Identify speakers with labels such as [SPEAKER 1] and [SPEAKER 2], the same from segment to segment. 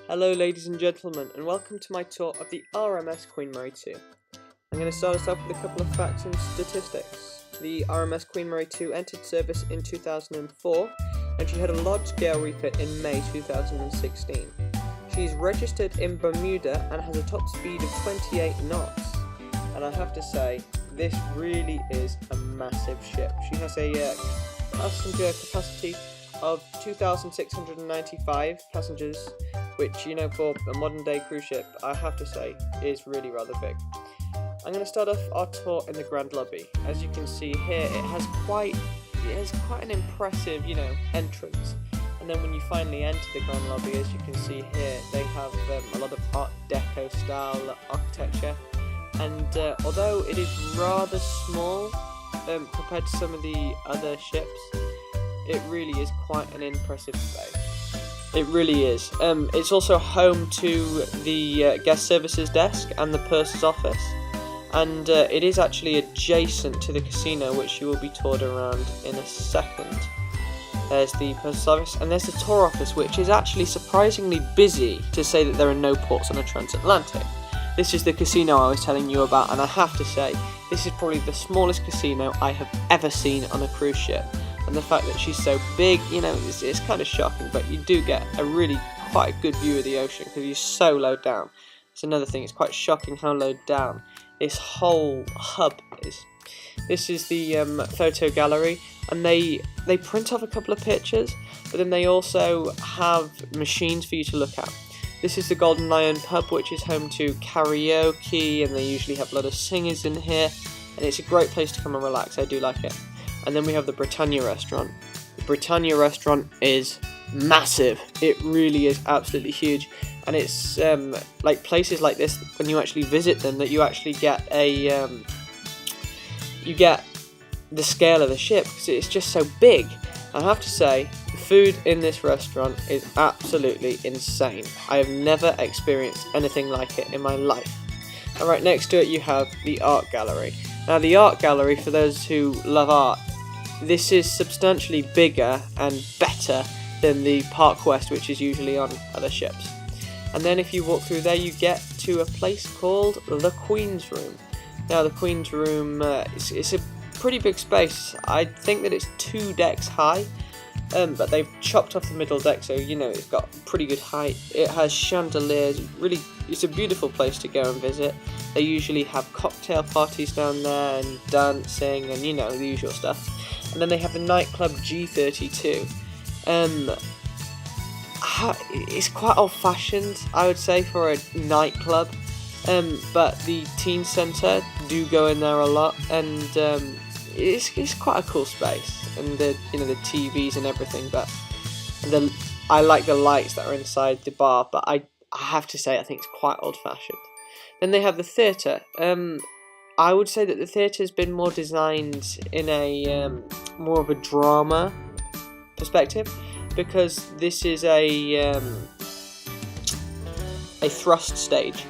[SPEAKER 1] Hello ladies and gentlemen, and welcome to my tour of the RMS Queen Mary 2. I'm going to start us off with a couple of facts and statistics. The RMS Queen Mary 2 entered service in 2004, and she had a large-scale refit in May 2016. She's registered in Bermuda and has a top speed of 28 knots. And I have to say, this really is a massive ship. She has a passenger capacity of 2,695 passengers, which, you know, for a modern day cruise ship, I have to say, is really rather big. I'm going to start off our tour in the Grand Lobby. As you can see here, it has quite an impressive, entrance. And then when you finally enter the Grand Lobby, as you can see here, they have a lot of Art Deco style architecture. And although it is rather small compared to some of the other ships, it really is quite an impressive space. It really is. It's also home to the guest services desk and the purser's office, and it is actually adjacent to the casino, which you will be toured around in a second. There's the purser's office, and there's the tour office, which is actually surprisingly busy, to say that there are no ports on a transatlantic. This is the casino I was telling you about, and I have to say, this is probably the smallest casino I have ever seen on a cruise ship. And the fact that she's so big, it's kind of shocking, but you do get quite a good view of the ocean because you're so low down. It's another thing, it's quite shocking how low down this whole hub is. This is the photo gallery, and they print off a couple of pictures, but then they also have machines for you to look at. This is the Golden Lion pub, which is home to karaoke, and they usually have a lot of singers in here, and it's a great place to come and relax. I do like it. And then we have the Britannia restaurant. The Britannia restaurant is massive. It really is absolutely huge. And it's like places like this, when you actually visit them, that you actually get you get the scale of the ship, because it's just so big. I have to say, the food in this restaurant is absolutely insane. I have never experienced anything like it in my life. And right next to it you have the art gallery. Now the art gallery, for those who love art, this is substantially bigger and better than the Park West, which is usually on other ships. And then if you walk through there, you get to a place called the Queen's Room. Now the Queen's Room, it's a pretty big space. I think that it's 2 decks high, but they've chopped off the middle deck, so it's got pretty good height. It has chandeliers. Really, it's a beautiful place to go and visit. They usually have cocktail parties down there and dancing and the usual stuff. And then they have the Nightclub G32. It's quite old-fashioned, I would say, for a nightclub. But the teen centre do go in there a lot, and it's quite a cool space. And the TVs and everything. But I like the lights that are inside the bar. But I have to say, I think it's quite old-fashioned. Then they have the theatre. I would say that the theatre has been more designed in a more of a drama perspective, because this is a thrust stage,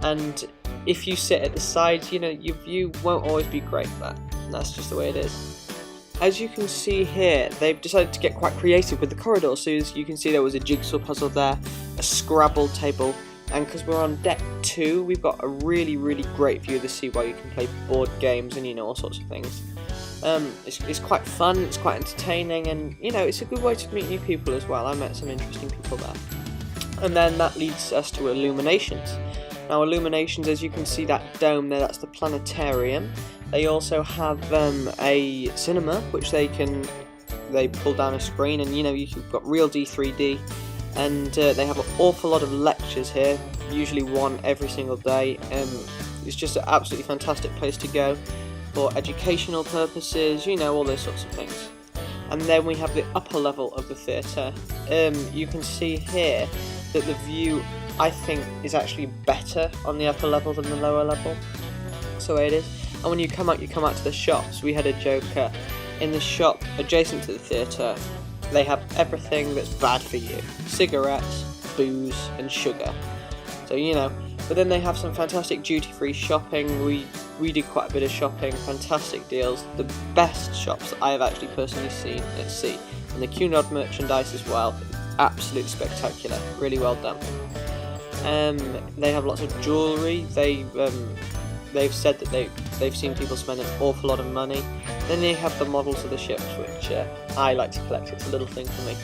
[SPEAKER 1] and if you sit at the sides, your view won't always be great, but that's just the way it is. As you can see here, they've decided to get quite creative with the corridors. So as you can see, there was a jigsaw puzzle there, a Scrabble table, and because we're on deck 2, we've got a really great view of the sea while you can play board games and all sorts of things. It's quite fun, it's quite entertaining, and it's a good way to meet new people as well. I met some interesting people there. And then that leads us to Illuminations. Now Illuminations, as you can see that dome there, that's the planetarium. They also have a cinema, which they pull down a screen, and you've got real D3D. And they have an awful lot of lectures here, usually one every single day. It's just an absolutely fantastic place to go for educational purposes, all those sorts of things. And then we have the upper level of the theatre. You can see here that the view, I think, is actually better on the upper level than the lower level. That's the way it is. And when you come out to the shops. We had a joke in the shop adjacent to the theatre. They have everything that's bad for you: cigarettes, booze, and sugar. So But then they have some fantastic duty-free shopping. We did quite a bit of shopping, fantastic deals, the best shops that I have actually personally seen at sea. And the Cunard merchandise as well, absolutely spectacular, really well done. They have lots of jewellery. They've said that they've seen people spend an awful lot of money. Then they have the models of the ships, which I like to collect. It's a little thing for me.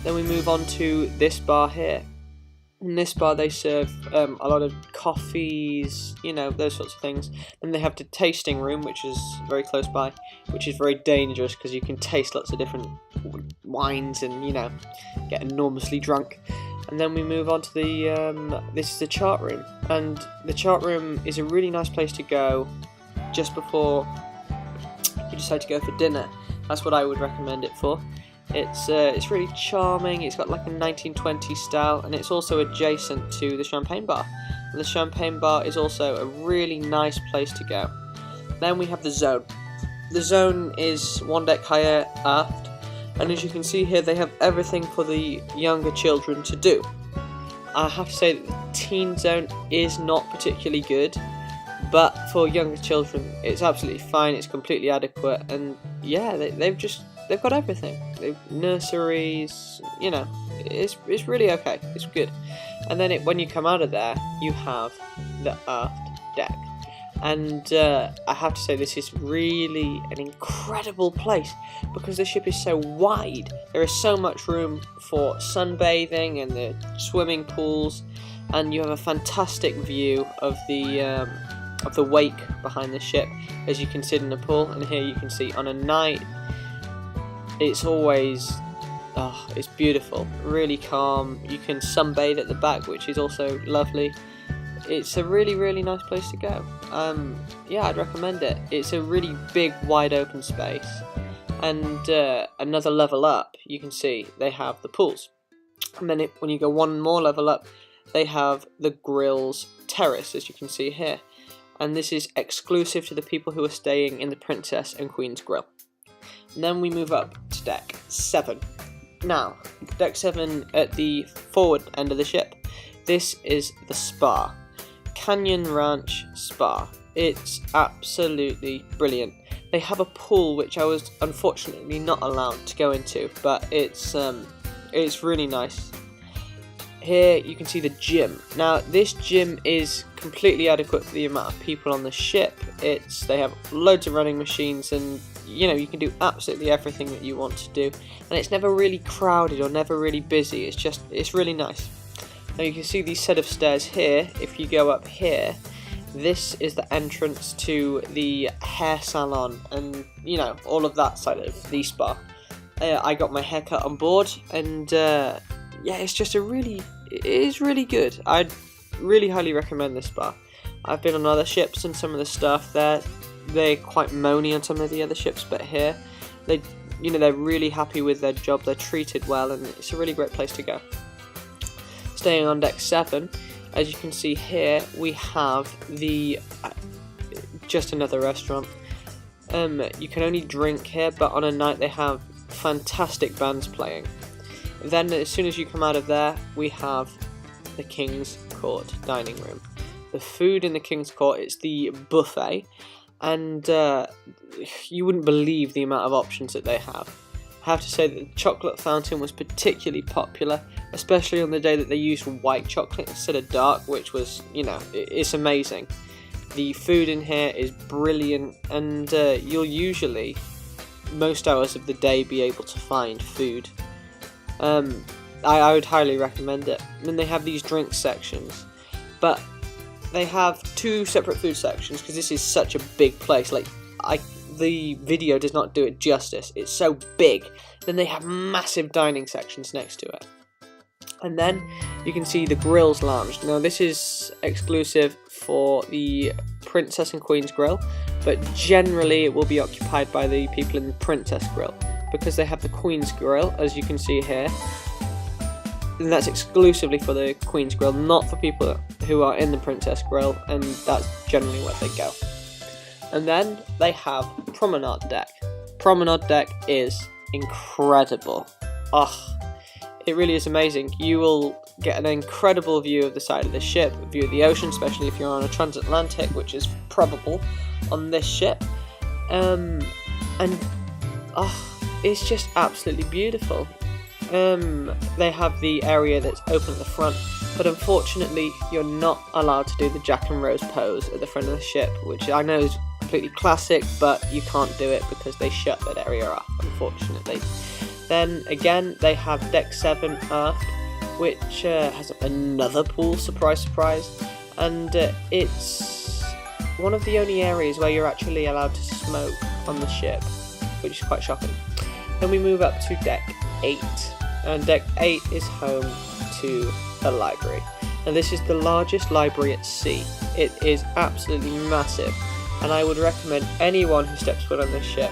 [SPEAKER 1] Then we move on to this bar here. In this bar they serve a lot of coffees, you know, those sorts of things. Then they have the tasting room, which is very close by, which is very dangerous because you can taste lots of different wines and, you know, get enormously drunk. And then we move on to the, this is the chart room. And the chart room is a really nice place to go just before you decide to go for dinner. That's what I would recommend it for. It's really charming. It's got like a 1920s style, and it's also adjacent to the champagne bar. And the champagne bar is also a really nice place to go. Then we have the zone. The zone is one deck higher aft, and as you can see here, they have everything for the younger children to do. I have to say that the teen zone is not particularly good, but for younger children, it's absolutely fine. It's completely adequate, and yeah, they've got everything. They've nurseries, you know, it's really okay. It's good. And then when you come out of there, you have the aft deck. And I have to say, this is really an incredible place because the ship is so wide. There is so much room for sunbathing and the swimming pools, and you have a fantastic view of the wake behind the ship as you can sit in the pool. And here you can see on a night, it's always, it's beautiful, really calm. You can sunbathe at the back, which is also lovely. It's a really, really nice place to go. Yeah, I'd recommend it. It's a really big, wide open space. And another level up, you can see they have the pools. And then when you go one more level up, they have the grills terrace, as you can see here. And this is exclusive to the people who are staying in the Princess and Queen's Grill. And then we move up to deck 7. Now, deck 7 at the forward end of the ship. This is the spa. Canyon Ranch Spa. It's absolutely brilliant. They have a pool which I was unfortunately not allowed to go into, but it's really nice. Here you can see the gym. Now this gym is completely adequate for the amount of people on the ship. They have loads of running machines, and you know, you can do absolutely everything that you want to do, and it's never really crowded or never really busy. It's really nice. Now you can see these set of stairs here. If you go up here, this is the entrance to the hair salon and, you know, all of that side of the spa. I got my hair cut on board, and yeah, it is really good. I'd really highly recommend this spa. I've been on other ships, and some of the staff there, they're quite moany on some of the other ships, but here, they're really happy with their job. They're treated well, and it's a really great place to go. Staying on deck 7, as you can see here, we have the just another restaurant. You can only drink here, but on a night they have fantastic bands playing. Then as soon as you come out of there, we have the King's Court dining room. The food in the King's Court, it's the buffet, and you wouldn't believe the amount of options that they have. I have to say that the chocolate fountain was particularly popular, especially on the day that they used white chocolate instead of dark, which was, you know, it's amazing. The food in here is brilliant, and you'll usually, most hours of the day, be able to find food. I would highly recommend it. And then they have these drink sections, but they have 2 separate food sections because this is such a big place. The video does not do it justice. It's so big. Then they have massive dining sections next to it. And then you can see the Grills Lounge. Now this is exclusive for the Princess and Queen's Grill, but generally it will be occupied by the people in the Princess Grill, because they have the Queen's Grill, as you can see here. And that's exclusively for the Queen's Grill, not for people who are in the Princess Grill, and that's generally where they go. And then they have Promenade Deck. Promenade Deck is incredible. It really is amazing. You will get an incredible view of the side of the ship, a view of the ocean, especially if you're on a transatlantic, which is probable on this ship. It's just absolutely beautiful. They have the area that's open at the front, but unfortunately you're not allowed to do the Jack and Rose pose at the front of the ship, which I know is completely classic, but you can't do it because they shut that area off, unfortunately. Then again, they have Deck 7 aft, which has another pool, surprise surprise, and it's one of the only areas where you're actually allowed to smoke on the ship, which is quite shocking. Then we move up to Deck 8, and Deck 8 is home to the library. Now this is the largest library at sea. It is absolutely massive, and I would recommend anyone who steps foot on this ship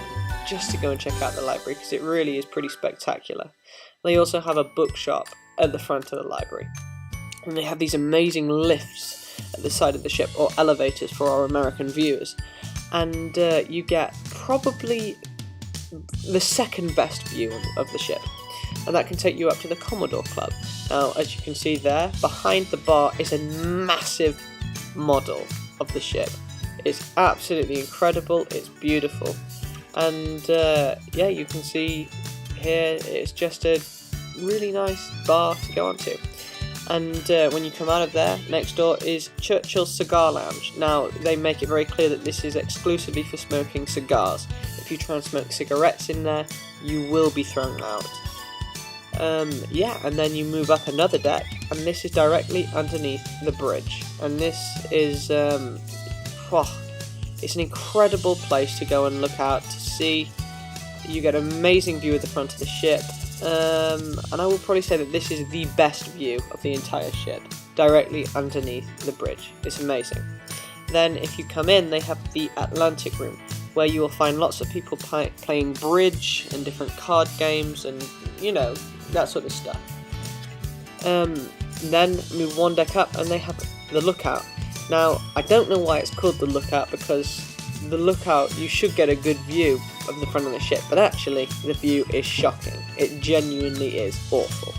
[SPEAKER 1] just to go and check out the library, because it really is pretty spectacular. They also have a bookshop at the front of the library, and they have these amazing lifts at the side of the ship, or elevators for our American viewers, and you get probably the second best view of the ship, and that can take you up to the Commodore Club. Now, as you can see there, behind the bar is a massive model of the ship. It's absolutely incredible, it's beautiful, and yeah, you can see here it's just a really nice bar to go onto. And when you come out of there, next door is Churchill's Cigar Lounge. Now, they make it very clear that this is exclusively for smoking cigars. If you try and smoke cigarettes in there, you will be thrown out. Yeah, and then you move up another deck, and this is directly underneath the bridge. And this is, it's an incredible place to go and look out to sea. You get an amazing view of the front of the ship. And I will probably say that this is the best view of the entire ship, directly underneath the bridge. It's amazing. Then if you come in, they have the Atlantic Room, where you will find lots of people playing bridge and different card games and, you know, that sort of stuff. Then move one deck up and they have the Lookout. Now, I don't know why it's called the Lookout, because the Lookout, you should get a good view of the front of the ship, but actually the view is shocking. It genuinely is awful.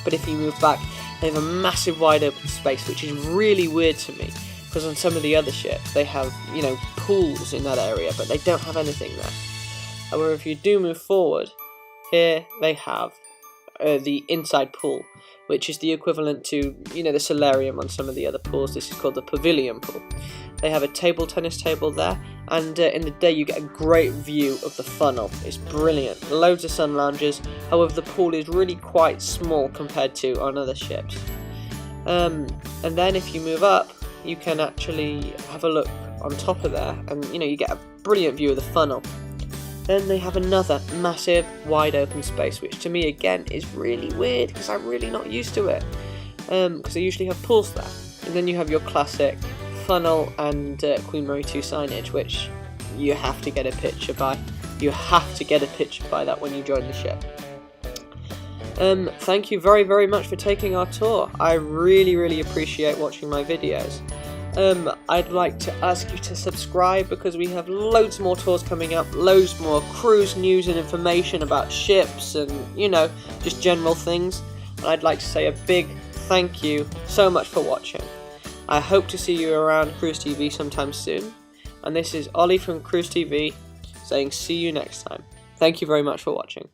[SPEAKER 1] But if you move back, they have a massive wide open space, which is really weird to me, because on some of the other ships they have, you know, pools in that area, but they don't have anything there. However, if you do move forward, here they have the inside pool, which is the equivalent to, you know, the solarium on some of the other pools. This is called the pavilion pool. They have a table tennis table there, and in the day you get a great view of the funnel. It's brilliant. Loads of sun loungers. However, the pool is really quite small compared to on other ships. And then if you move up, you can actually have a look on top of there, and you know, you get a brilliant view of the funnel. Then they have another massive wide open space, which to me again is really weird, because I'm really not used to it, because they usually have pools there. And then you have your classic funnel and Queen Mary 2 signage, which you have to get a picture by. You have to get a picture by that when you join the ship. Thank you very, very much for taking our tour. I really, really appreciate watching my videos. I'd like to ask you to subscribe, because we have loads more tours coming up, loads more cruise news and information about ships and, you know, just general things. And I'd like to say a big thank you so much for watching. I hope to see you around Cruise TV sometime soon. And this is Ollie from Cruise TV saying see you next time. Thank you very much for watching.